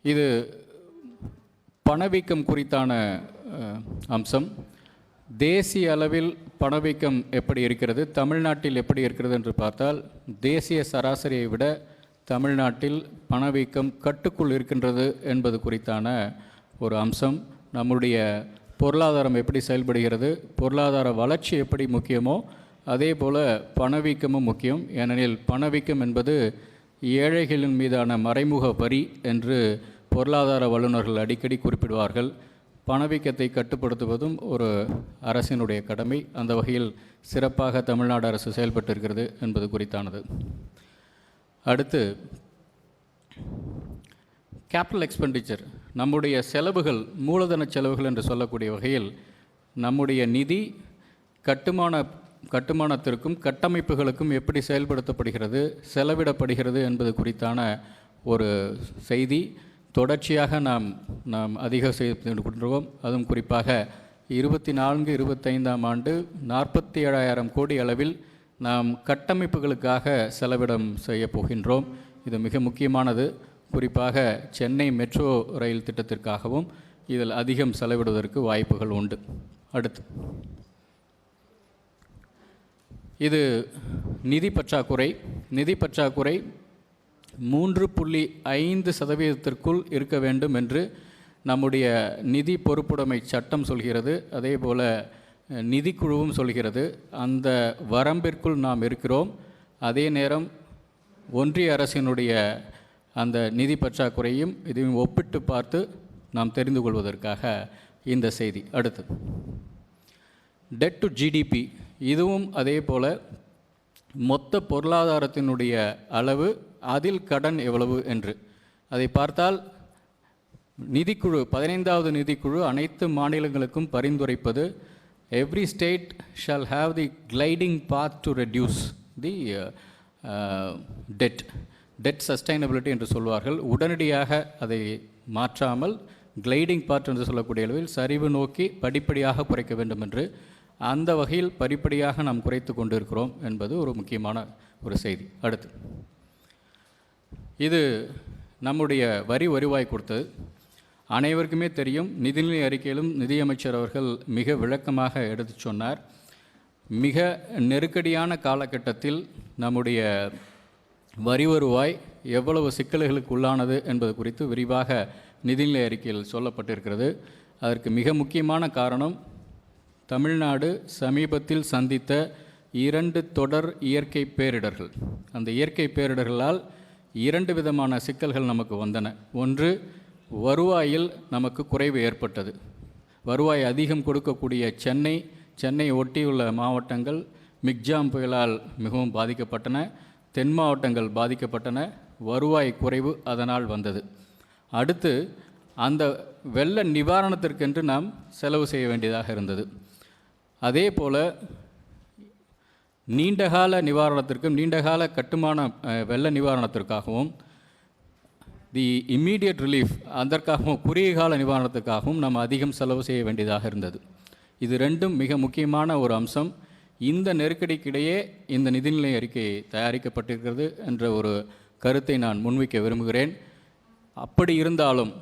இது பணவீக்கம் குறித்தான அம்சம். தேசிய அளவில் பணவீக்கம் எப்படி இருக்கிறது, தமிழ்நாட்டில் எப்படி இருக்கிறது என்று பார்த்தால், தேசிய சராசரியை விட தமிழ்நாட்டில் பணவீக்கம் கட்டுக்குள் இருக்கின்றது என்பது குறித்தான ஒரு அம்சம். நம்முடைய பொருளாதாரம் எப்படி செயல்படுகிறது, பொருளாதார வளர்ச்சி எப்படி முக்கியமோ அதே போல் பணவீக்கமும் முக்கியம். ஏனெனில் பணவீக்கம் என்பது ஏழைகளின் மீதான மறைமுக வரி என்று பொருளாதார வல்லுநர்கள் அடிக்கடி குறிப்பிடுவார்கள். பணவீக்கத்தை கட்டுப்படுத்துவதும் ஒரு அரசினுடைய கடமை. அந்த வகையில் சிறப்பாக தமிழ்நாடு அரசு செயல்பட்டிருக்கிறது என்பது குறித்தானது. அடுத்து கேபிட்டல் எக்ஸ்பெண்டிச்சர், நம்முடைய செலவுகள், மூலதன செலவுகள் என்று சொல்லக்கூடிய வகையில் நம்முடைய நிதி கட்டுமானத்திற்கும் கட்டமைப்புகளுக்கும் எப்படி செயல்படுத்தப்படுகிறது, செலவிடப்படுகிறது என்பது குறித்தான ஒரு செய்தி தொடர்ச்சியாக நாம் அதிக செய்து கொண்டிருக்கோம். அதுவும் குறிப்பாக 24-25ஆம் ஆண்டு 47,000 கோடி அளவில் நாம் கட்டமைப்புகளுக்காக செலவிடம் செய்ய போகின்றோம். இது மிக முக்கியமானது. குறிப்பாக சென்னை மெட்ரோ ரயில் திட்டத்திற்காகவும் இதில் அதிகம் செலவிடுவதற்கு வாய்ப்புகள் உண்டு. அடுத்து இது நிதி பற்றாக்குறை. நிதி பற்றாக்குறை 3.5% இருக்க வேண்டும் என்று நம்முடைய நிதி பொறுப்புடைமை சட்டம் சொல்கிறது. அதே போல் நிதிக்குழுவும் சொல்கிறது. அந்த வரம்பிற்குள் நாம் இருக்கிறோம். அதே நேரம் ஒன்றிய அரசினுடைய அந்த நிதி பற்றாக்குறையும் இதையும் ஒப்பிட்டு பார்த்து நாம் தெரிந்து கொள்வதற்காக இந்த செய்தி. அடுத்து டெட் டு ஜிடிபி, இதுவும் அதே போல் மொத்த பொருளாதாரத்தினுடைய அளவு, அதில் கடன் எவ்வளவு என்று அதை பார்த்தால் நிதிக்குழு 15வது நிதிக்குழு அனைத்து மாநிலங்களுக்கும் பரிந்துரைப்பது every state shall have the gliding path to reduce the debt sustainability என்று சொல்வார்கள். உடனடியாக அதை மாற்றாமல் கிளைடிங் பாத் என்று சொல்லக்கூடிய அளவில் சரிவு நோக்கி படிப்படியாக குறைக்க வேண்டும் என்று, அந்த வகையில் படிப்படியாக நாம் குறைத்து கொண்டிருக்கிறோம் என்பது ஒரு முக்கியமான ஒரு செய்தி. அடுத்து இது நம்முடைய வருவாய் கொடுத்தது அனைவருக்குமே தெரியும். நிதிநிலை அறிக்கையிலும் நிதியமைச்சர் அவர்கள் மிக விளக்கமாக எடுத்து சொன்னார். மிக நெருக்கடியான காலகட்டத்தில் நம்முடைய வருவாய் எவ்வளவு சிக்கல்களுக்கு உள்ளானது என்பது குறித்து விரிவாக நிதிநிலை அறிக்கையில் சொல்லப்பட்டிருக்கிறது. அதற்கு மிக முக்கியமான காரணம், தமிழ்நாடு சமீபத்தில் சந்தித்த 2 தொடர் இயற்கை பேரிடர்கள். அந்த இயற்கை பேரிடர்களால் 2 விதமான சிக்கல்கள் நமக்கு வந்தன. ஒன்று, வருவாயில் நமக்கு குறைவு ஏற்பட்டது. வருவாய் அதிகம் கொடுக்கக்கூடிய சென்னை ஒட்டியுள்ள மாவட்டங்கள் மிக்ஜாம் புயலால் மிகவும் பாதிக்கப்பட்டன. தென் மாவட்டங்கள் பாதிக்கப்பட்டன. வருவாய் குறைவு அதனால் வந்தது. அடுத்து அந்த வெள்ள நிவாரணத்திற்கென்று நாம் செலவு செய்ய வேண்டியதாக இருந்தது. அதே போல் நீண்டகால நிவாரணத்திற்கும் நீண்டகால கட்டுமான வெள்ள நிவாரணத்திற்காகவும் தி இம்மீடியட் ரிலீஃப் அதற்காகவும் குறுகிய கால நிவாரணத்துக்காகவும் நாம் அதிகம் செலவு செய்ய வேண்டியதாக இருந்தது. இது ரெண்டும் மிக முக்கியமான ஒரு அம்சம். இந்த நெருக்கடிக்கிடையே இந்த நிதிநிலை அறிக்கை தயாரிக்கப்பட்டிருக்கிறது என்ற ஒரு கருத்தை நான் முன்வைக்க விரும்புகிறேன். அப்படி இருந்தாலும்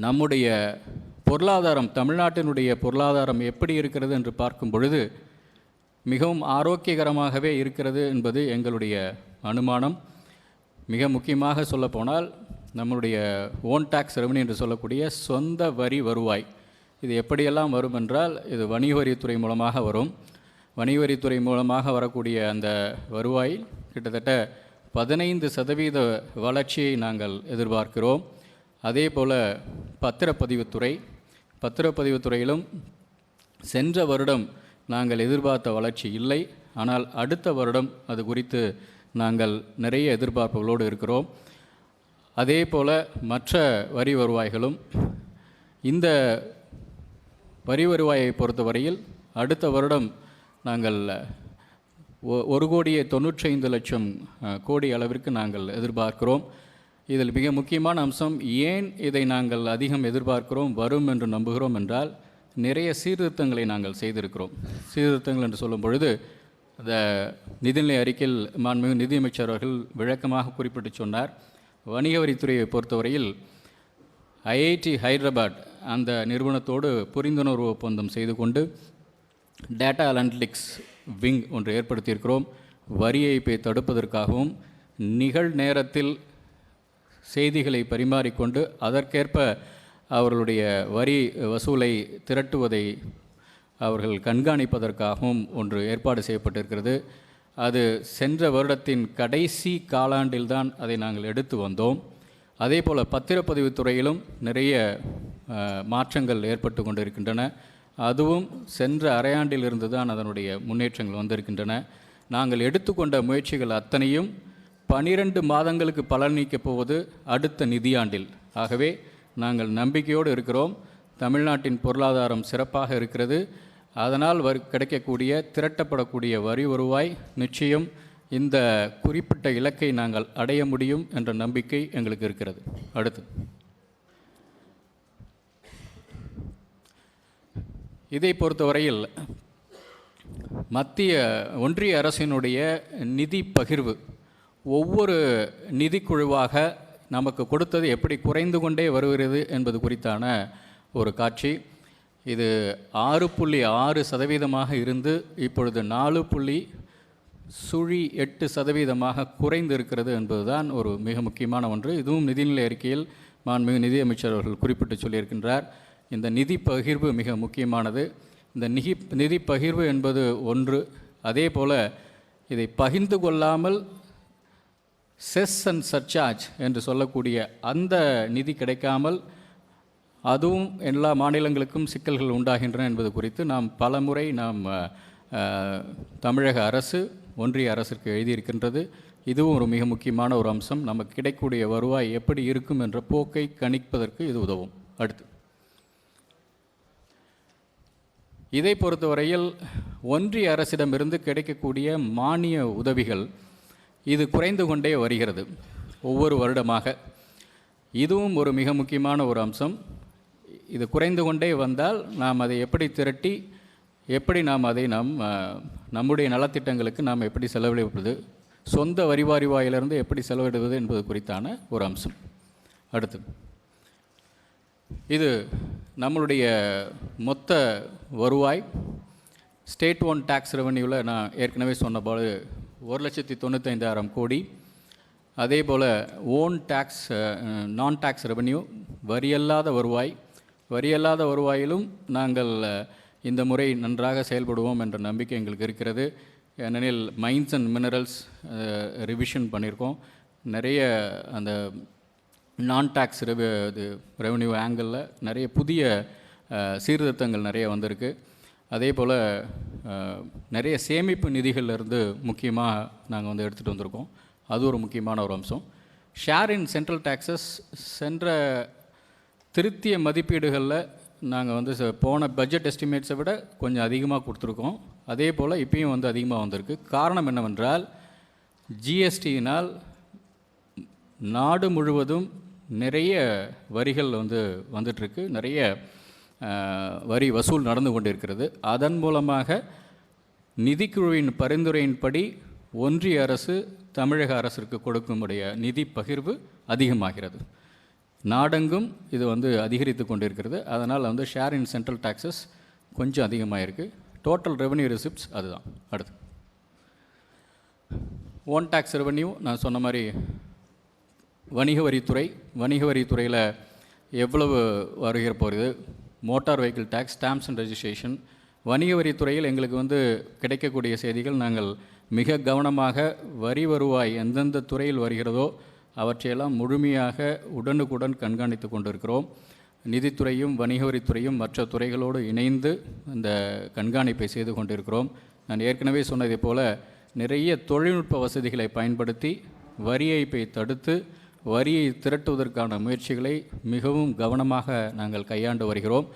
நம்முடைய பொருளாதாரம், தமிழ்நாட்டினுடைய பொருளாதாரம் எப்படி இருக்கிறது என்று பார்க்கும் பொழுது மிகவும் ஆரோக்கியகரமாகவே இருக்கிறது என்பது எங்களுடைய அனுமானம். மிக முக்கியமாக சொல்லப்போனால் நம்முடைய ஓன் டேக்ஸ் ரெவன்யூ என்று சொல்லக்கூடிய சொந்த வரி வருவாய், இது எப்படியெல்லாம் வரும் என்றால், இது வணிக வரித்துறை மூலமாக வரும். வணிக வரித்துறை மூலமாக வரக்கூடிய அந்த வருவாய் கிட்டத்தட்ட 15% வளர்ச்சியை நாங்கள் எதிர்பார்க்கிறோம். அதே போல் பத்திரப்பதிவுத்துறையிலும் சென்ற வருடம் நாங்கள் எதிர்பார்த்த வளர்ச்சி இல்லை. ஆனால் அடுத்த வருடம் அது குறித்து நாங்கள் நிறைய எதிர்பார்ப்புகளோடு இருக்கிறோம். அதே போல் மற்ற வரி வருவாய்களும். இந்த வரி வருவாயை பொறுத்தவரையில் அடுத்த வருடம் நாங்கள் 1,95,00,000 கோடி அளவிற்கு நாங்கள் எதிர்பார்க்கிறோம். இதில் மிக முக்கியமான அம்சம், ஏன் இதை நாங்கள் அதிகம் எதிர்பார்க்கிறோம், வரும் என்று நம்புகிறோம் என்றால், நிறைய சீர்திருத்தங்களை நாங்கள் செய்திருக்கிறோம். சீர்திருத்தங்கள் என்று சொல்லும் பொழுது அந்த நிதிநிலை அறிக்கையில் மாண்புமிகு நிதியமைச்சர் அவர்கள் விளக்கமாக குறிப்பிட்டு சொன்னார். வணிக வரித்துறையை பொறுத்தவரையில் ஐஐடி ஹைதராபாத் அந்த நிறுவனத்தோடு புரிந்துணர்வு ஒப்பந்தம் செய்து கொண்டு டேட்டா அனலிட்டிக்ஸ் விங் ஒன்று ஏற்படுத்தியிருக்கிறோம். வரி ஏய்ப்பை தடுப்பதற்காகவும் நிகழ்நேரத்தில் செய்திகளை பரிமாறிக்கொண்டு அதற்கேற்ப அவர்களுடைய வரி வசூலை திரட்டுவதை அவர்கள் கண்காணிப்பதற்காகவும் ஒன்று ஏற்பாடு செய்யப்பட்டிருக்கிறது. அது சென்ற வருடத்தின் கடைசி காலாண்டில்தான் அதை நாங்கள் எடுத்து வந்தோம். அதே போல் பத்திரப்பதிவு துறையிலும் நிறைய மாற்றங்கள் ஏற்பட்டு கொண்டிருக்கின்றன. அதுவும் சென்ற அரையாண்டிலிருந்து தான் அதனுடைய முன்னேற்றங்கள் வந்திருக்கின்றன. நாங்கள் எடுத்துக்கொண்ட முயற்சிகள் அத்தனையும் 12 மாதங்களுக்கு பலனளிக்கப் போவது அடுத்த நிதியாண்டில். ஆகவே நாங்கள் நம்பிக்கையோடு இருக்கிறோம். தமிழ்நாட்டின் பொருளாதாரம் சிறப்பாக இருக்கிறது. அதனால் கிடைக்கக்கூடிய திரட்டப்படக்கூடிய வரி வருவாய் நிச்சயம் இந்த குறிப்பிட்ட இலக்கை நாங்கள் அடைய முடியும் என்ற நம்பிக்கை எங்களுக்கு இருக்கிறது. அடுத்து இதை பொறுத்தவரையில் ஒன்றிய அரசினுடைய நிதி பகிர்வு ஒவ்வொரு நிதிக்குழுவாக நமக்கு கொடுத்தது எப்படி குறைந்து கொண்டே வருகிறது என்பது குறித்தான ஒரு காட்சி. இது 6.6% இருந்து இப்பொழுது 4.8% குறைந்து இருக்கிறது என்பதுதான் ஒரு மிக முக்கியமான ஒன்று. இதுவும் நிதிநிலை அறிக்கையில் மாண்புமிகு நிதியமைச்சர் அவர்கள் குறிப்பிட்டு சொல்லியிருக்கின்றார். இந்த நிதி பகிர்வு மிக முக்கியமானது. இந்த நிதி பகிர்வு என்பது ஒன்று. அதே போல் இதை பகிர்ந்து கொள்ளாமல் செஸ் அண்ட் சர்சார்ஜ் என்று சொல்லக்கூடிய அந்த நிதி கிடைக்காமல் அதுவும் எல்லா மாநிலங்களுக்கும் சிக்கல்கள் உண்டாகின்றன என்பது குறித்து பல முறை தமிழக அரசு ஒன்றிய அரசிற்கு எழுதியிருக்கின்றது. இதுவும் ஒரு மிக முக்கியமான ஒரு அம்சம். நமக்கு கிடைக்கக்கூடிய வருவாய் எப்படி இருக்கும் என்ற போக்கை கணிப்பதற்கு இது உதவும். அடுத்து இதை பொறுத்தவரையில் ஒன்றிய அரசிடமிருந்து கிடைக்கக்கூடிய மானிய உதவிகள் இது குறைந்து கொண்டே வருகிறது ஒவ்வொரு வருடமாக. இதுவும் ஒரு மிக முக்கியமான ஒரு அம்சம். இது குறைந்து கொண்டே வந்தால் நாம் அதை எப்படி திரட்டி எப்படி அதை நம்முடைய நலத்திட்டங்களுக்கு நாம் எப்படி செலவிடுவது, சொந்த வரிவாரிவாயிலிருந்து எப்படி செலவிடுவது என்பது குறித்தான ஒரு அம்சம். அடுத்து இது நம்மளுடைய மொத்த வருவாய். ஸ்டேட் ஓன் டேக்ஸ் ரெவன்யூவில் நான் ஏற்கனவே சொன்னபோது 1,95,000 கோடி. அதே போல் ஓன் டேக்ஸ் நான் டேக்ஸ் ரெவன்யூ வரியல்லாத வருவாயிலும் நாங்கள் இந்த முறை நன்றாக செயல்படுவோம் என்ற நம்பிக்கை எங்களுக்கு இருக்கிறது. ஏனெனில் மைன்ஸ் அண்ட் மினரல்ஸ் ரிவிஷன் பண்ணியிருக்கோம். நிறைய அந்த நான் டேக்ஸ் ரெவன்யூ ஆங்கிளில் நிறைய புதிய சீர்திருத்தங்கள் நிறைய வந்திருக்கு. அதே போல் நிறைய சேமிப்பு நிதிகளிலிருந்து முக்கியமாக நாங்கள் எடுத்துகிட்டு வந்திருக்கோம். அது ஒரு முக்கியமான ஒரு அம்சம். ஷேர் இன் சென்ட்ரல் டேக்ஸஸ் சென்ற திருத்திய மதிப்பீடுகளில் நாங்கள் போன பட்ஜெட் எஸ்டிமேட்ஸை விட கொஞ்சம் அதிகமாக கொடுத்துருக்கோம். அதே போல் இப்பயும் அதிகமாக வந்திருக்கு. காரணம் என்னவென்றால் ஜிஎஸ்டியினால் நாடு முழுவதும் நிறைய வரிகள் வந்துட்டுருக்கு. நிறைய வரி வசூல் நடந்து கொண்டிருக்கிறது. அதன் மூலமாக நிதிக்குழுவின் பரிந்துரையின்படி ஒன்றிய அரசு தமிழக அரசிற்கு கொடுக்குமுடைய நிதி பகிர்வு அதிகமாகிறது. நாடெங்கும் இது அதிகரித்து கொண்டிருக்கிறது. அதனால் ஷேர் இன் சென்ட்ரல் டேக்ஸஸ் கொஞ்சம் அதிகமாக இருக்குது. டோட்டல் ரெவன்யூ ரிசிப்ட்ஸ் அதுதான். அடுத்து ஓன் டேக்ஸ் ரெவன்யூ நான் சொன்ன மாதிரி வணிக வரித்துறையில் எவ்வளவு வருகிற போகிறது, motor vehicle tax, stamps and registration. வணிக வரித்துறையில் எங்களுக்கு கிடைக்கக்கூடிய செய்திகள் நாங்கள் மிக கவனமாக வரி வருவாய் எந்தெந்த துறையில் வருகிறதோ அவற்றையெல்லாம் முழுமையாக உடனுக்குடன் கண்காணித்து கொண்டிருக்கிறோம். நிதித்துறையும் வணிக வரித்துறையும் மற்ற துறைகளோடு இணைந்து இந்த கண்காணிப்பை செய்து கொண்டிருக்கிறோம். நான் ஏற்கனவே சொன்னதை போல் நிறைய தொழில்நுட்ப வசதிகளை பயன்படுத்தி வரி ஏய்ப்பை தடுத்து வரியை திரட்டுவதற்கான முயற்சிகளை மிகவும் கவனமாக நாங்கள் கையாண்டு வருகிறோம்.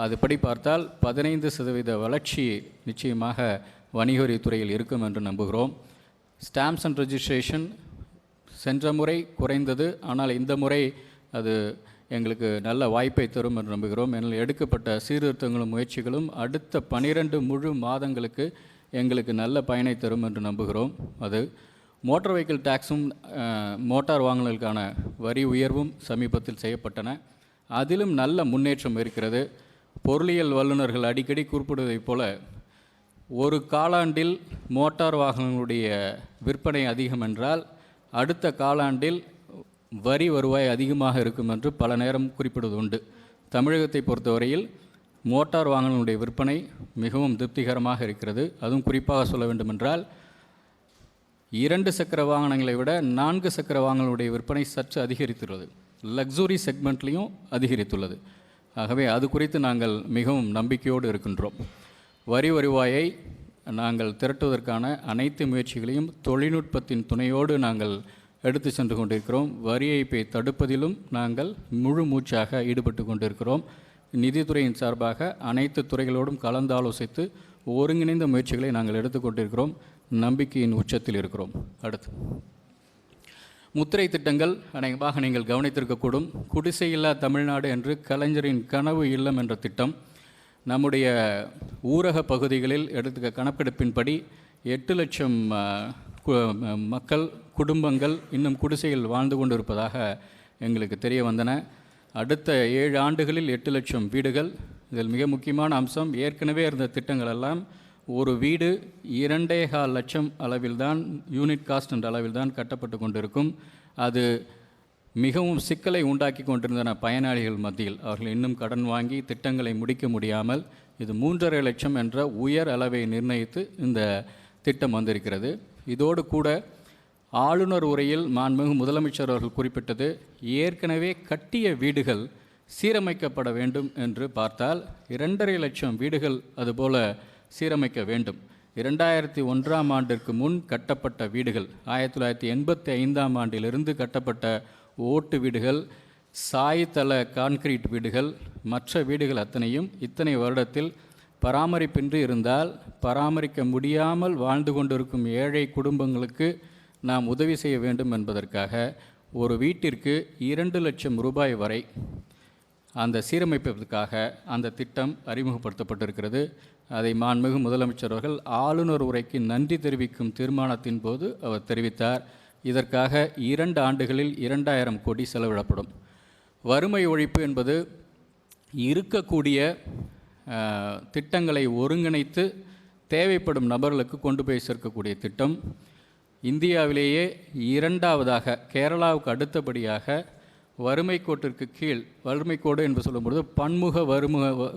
அதுபடி பார்த்தால் 15% வளர்ச்சி நிச்சயமாக வணிக வரித்துறையில் இருக்கும் என்று நம்புகிறோம். ஸ்டாம்ப்ஸ் அண்ட் ரெஜிஸ்ட்ரேஷன் சென்ற முறை குறைந்தது, ஆனால் இந்த முறை அது எங்களுக்கு நல்ல வாய்ப்பை தரும் என்று நம்புகிறோம். என்னால் எடுக்கப்பட்ட சீர்திருத்தங்களும் முயற்சிகளும் அடுத்த 12 முழு மாதங்களுக்கு எங்களுக்கு நல்ல பயனை தரும் என்று நம்புகிறோம். அது மோட்டார் வெஹிக்கிள் டேக்ஸும் மோட்டார் வாகனங்களுக்கான வரி உயர்வும் சமீபத்தில் செய்யப்பட்டன. அதிலும் நல்ல முன்னேற்றம் இருக்கிறது. பொருளியல் வல்லுநர்கள் அடிக்கடி குறிப்பிடுவதைப் போல ஒரு காலாண்டில் மோட்டார் வாகனங்களுடைய விற்பனை அதிகம் என்றால் அடுத்த காலாண்டில் வரி வருவாய் அதிகமாக இருக்கும் என்று பல நேரம் குறிப்பிடுவது உண்டு. தமிழகத்தை பொறுத்தவரையில் மோட்டார் வாகனங்களுடைய விற்பனை மிகவும் திருப்திகரமாக இருக்கிறது. அதுவும் குறிப்பாக சொல்ல வேண்டுமென்றால் 2 சக்கர வாகனங்களை விட 4 சக்கர வாகனங்களுடைய விற்பனை சற்று அதிகரித்துள்ளது. லக்ஸுரி செக்மெண்ட்லேயும் அதிகரித்துள்ளது. ஆகவே அது குறித்து நாங்கள் மிகவும் நம்பிக்கையோடு இருக்கின்றோம். வரி வருவாயை நாங்கள் திரட்டுவதற்கான அனைத்து முயற்சிகளையும் தொழில்நுட்பத்தின் துணையோடு நாங்கள் எடுத்து சென்று கொண்டிருக்கிறோம். வரி ஏய்ப்பை தடுப்பதிலும் நாங்கள் முழு மூச்சாக ஈடுபட்டு கொண்டிருக்கிறோம். நிதித்துறையின் சார்பாக அனைத்து துறைகளோடும் கலந்து ஆலோசித்து ஒருங்கிணைந்த முயற்சிகளை நாங்கள் எடுத்துக்கொண்டிருக்கிறோம். நம்பிக்கையின் உச்சத்தில் இருக்கிறோம். அடுத்து முத்திரை திட்டங்கள் அநேகமாக நீங்கள் கவனித்திருக்கக்கூடும். குடிசையில்லா தமிழ்நாடு என்று கலைஞரின் கனவு இல்லம் என்ற திட்டம் நம்முடைய ஊரக பகுதிகளில் எடுத்துக்க கணக்கெடுப்பின்படி 8 லட்சம் மக்கள் குடும்பங்கள் இன்னும் குடிசையில் வாழ்ந்து கொண்டிருப்பதாக எங்களுக்கு தெரிய வந்தன. அடுத்த 7 ஆண்டுகளில் 8 லட்சம் வீடுகள். இதில் மிக முக்கியமான அம்சம், ஏற்கனவே இருந்த திட்டங்கள் எல்லாம் ஒரு வீடு 2.25 லட்சம் அளவில்தான், யூனிட் காஸ்ட் என்ற அளவில்தான் கட்டப்பட்டு கொண்டிருக்கும். அது மிகவும் சிக்கலை உண்டாக்கி கொண்டிருந்தன பயனாளிகள் மத்தியில். அவர்கள் இன்னும் கடன் வாங்கி திட்டங்களை முடிக்க முடியாமல் இது 3.5 லட்சம் என்ற உயர் அளவை நிர்ணயித்து இந்த திட்டம் வந்திருக்கிறது. இதோடு கூட ஆளுநர் உரையில் மாண்புமிகு முதலமைச்சர் அவர்கள் குறிப்பிட்டது, ஏற்கனவே கட்டிய வீடுகள் சீரமைக்கப்பட வேண்டும் என்று பார்த்தால் 2.5 லட்சம் வீடுகள் அதுபோல சீரமைக்க வேண்டும். 2001ஆம் ஆண்டிற்கு முன் கட்டப்பட்ட வீடுகள், 1985ஆம் ஆண்டிலிருந்து கட்டப்பட்ட ஓட்டு வீடுகள், சாய்தள கான்கிரீட் வீடுகள், மற்ற வீடுகள் அத்தனையும் இத்தனை வருடத்தில் பராமரிப்பின்றி இருந்தால் பராமரிக்க முடியாமல் வாழ்ந்து கொண்டிருக்கும் ஏழை குடும்பங்களுக்கு நாம் உதவி செய்ய வேண்டும் என்பதற்காக ஒரு வீட்டிற்கு 2 லட்சம் ரூபாய் வரை அந்த சீரமைப்பதற்காக அந்த திட்டம் அறிமுகப்படுத்தப்பட்டிருக்கிறது. அதை மாண்புமிகு முதலமைச்சர் அவர்கள் ஆளுநர் உரைக்கு நன்றி தெரிவிக்கும் தீர்மானத்தின் போது அவர் தெரிவித்தார். இதற்காக 2 ஆண்டுகளில் 2000 கோடி செலவிடப்படும். வறுமை ஒழிப்பு என்பது இருக்கக்கூடிய திட்டங்களை ஒருங்கிணைத்து தேவைப்படும் நபர்களுக்கு கொண்டு போய் சேர்க்கக்கூடிய திட்டம். இந்தியாவிலேயே 2ஆவதாக, கேரளாவுக்கு அடுத்தபடியாக வறுமை கோட்டிற்கு கீழ், வறுமை கோடு என்று சொல்லும்பொழுது பன்முக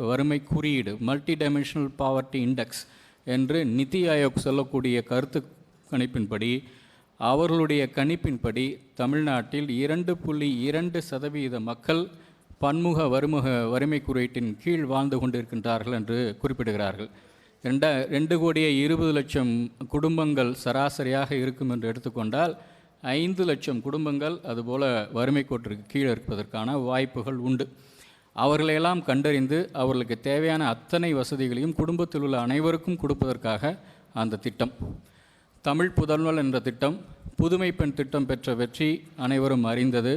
வறுமை குறியீடு, மல்டி டைமென்ஷனல் பாவர்ட்டி இண்டெக்ஸ் என்று நிதி ஆயோக் சொல்லக்கூடிய கருத்து கணிப்பின்படி, அவர்களுடைய கணிப்பின்படி தமிழ்நாட்டில் 2.2% மக்கள் பன்முக வறுமை குறியீட்டின் கீழ் வாழ்ந்து கொண்டிருக்கின்றார்கள் என்று குறிப்பிடுகிறார்கள். 2,20,00,000 குடும்பங்கள் சராசரியாக இருக்கும் என்று எடுத்துக்கொண்டால் 5 லட்சம் குடும்பங்கள் அதுபோல் வறுமை கோட்டிற்கு கீழே இருப்பதற்கான வாய்ப்புகள் உண்டு. அவர்களையெல்லாம் கண்டறிந்து அவர்களுக்கு தேவையான அத்தனை வசதிகளையும் குடும்பத்தில் உள்ள அனைவருக்கும் கொடுப்பதற்காக அந்த திட்டம். தமிழ் புதல்வன் என்ற திட்டம், புதுமை பெண் திட்டம் பெற்ற வெற்றி அனைவரும் அறிந்தது.